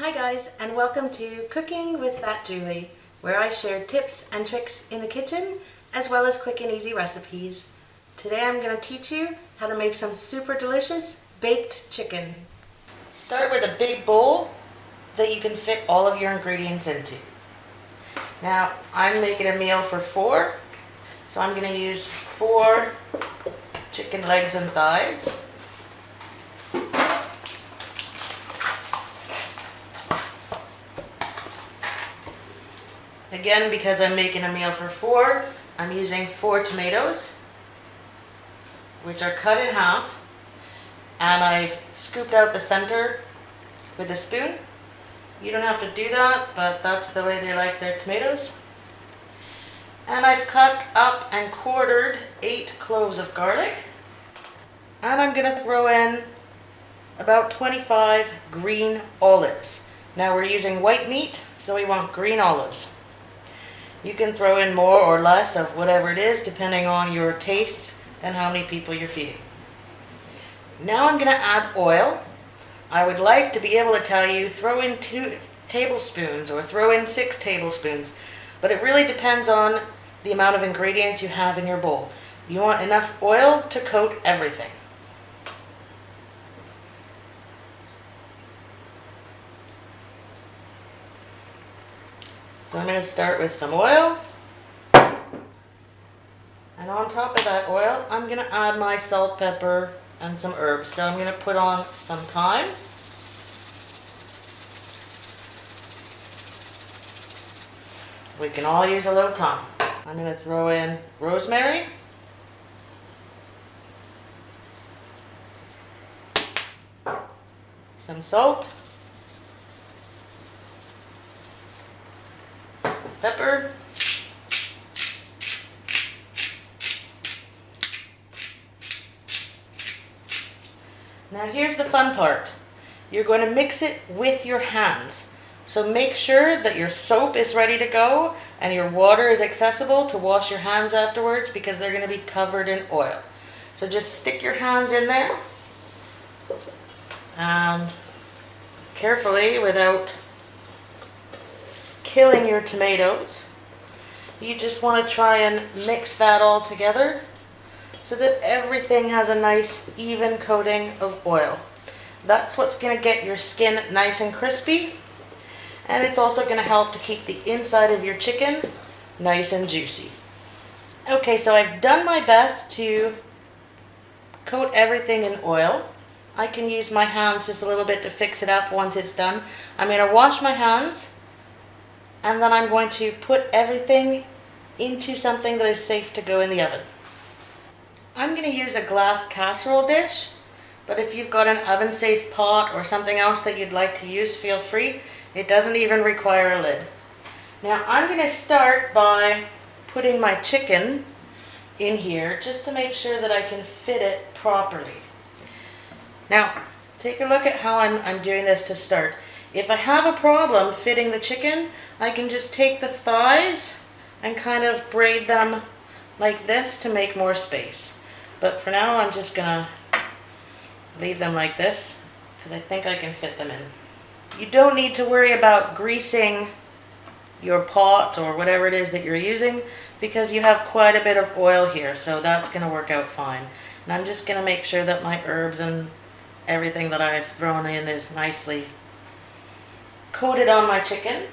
Hi guys, and welcome to Cooking with Fat Julie, where I share tips and tricks in the kitchen as well as quick and easy recipes. Today I'm going to teach you how to make some super delicious baked chicken. Start with a big bowl that you can fit all of your ingredients into. Now I'm making a meal for 4, so I'm going to use 4 chicken legs and thighs. Again, because I'm making a meal for 4, I'm using 4 tomatoes, which are cut in half, and I've scooped out the center with a spoon. You don't have to do that, but that's the way they like their tomatoes. And I've cut up and quartered 8 cloves of garlic, and I'm going to throw in about 25 green olives. Now we're using white meat, so we want green olives. You can throw in more or less of whatever it is, depending on your tastes and how many people you're feeding. Now I'm going to add oil. I would like to be able to tell you throw in 2 tablespoons or throw in 6 tablespoons, but it really depends on the amount of ingredients you have in your bowl. You want enough oil to coat everything. So I'm going to start with some oil, and on top of that oil I'm going to add my salt, pepper, and some herbs. So I'm going to put on some thyme, we can all use a little thyme. I'm going to throw in rosemary, some salt, pepper, now here's the fun part. You're going to mix it with your hands. So make sure that your soap is ready to go and your water is accessible to wash your hands afterwards, because they're going to be covered in oil. So just stick your hands in there and carefully, without killing your tomatoes, you just want to try and mix that all together so that everything has a nice even coating of oil. That's what's going to get your skin nice and crispy, and it's also going to help to keep the inside of your chicken nice and juicy. Okay, so I've done my best to coat everything in oil. I can use my hands just a little bit to fix it up once it's done. I'm going to wash my hands, and then I'm going to put everything into something that is safe to go in the oven. I'm going to use a glass casserole dish, but if you've got an oven-safe pot or something else that you'd like to use, feel free. It doesn't even require a lid. Now I'm going to start by putting my chicken in here just to make sure that I can fit it properly. Now take a look at how I'm doing this to start. If I have a problem fitting the chicken, I can just take the thighs and kind of braid them like this to make more space. But for now I'm just going to leave them like this because I think I can fit them in. You don't need to worry about greasing your pot or whatever it is that you're using, because you have quite a bit of oil here, so that's going to work out fine. And I'm just going to make sure that my herbs and everything that I've thrown in is nicely coated on my chicken.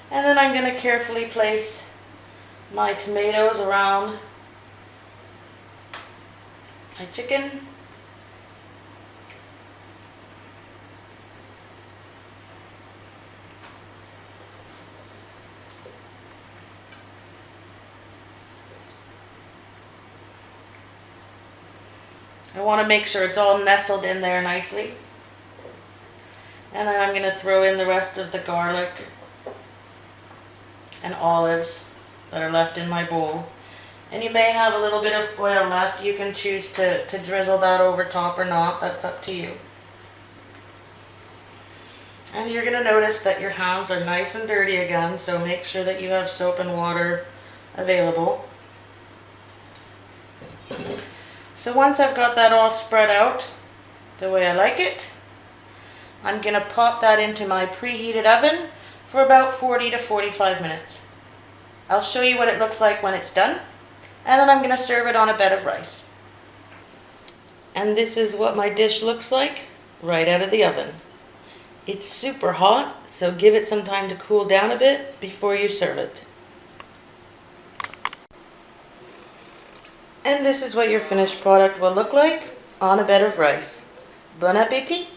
And then I'm going to carefully place my tomatoes around my chicken. I want to make sure it's all nestled in there nicely. And then I'm going to throw in the rest of the garlic and olives that are left in my bowl. And you may have a little bit of oil left. You can choose to drizzle that over top or not. That's up to you. And you're going to notice that your hands are nice and dirty again, so make sure that you have soap and water available. So once I've got that all spread out the way I like it, I'm going to pop that into my preheated oven for about 40 to 45 minutes. I'll show you what it looks like when it's done, and then I'm going to serve it on a bed of rice. And this is what my dish looks like right out of the oven. It's super hot, so give it some time to cool down a bit before you serve it. And this is what your finished product will look like on a bed of rice. Bon appétit!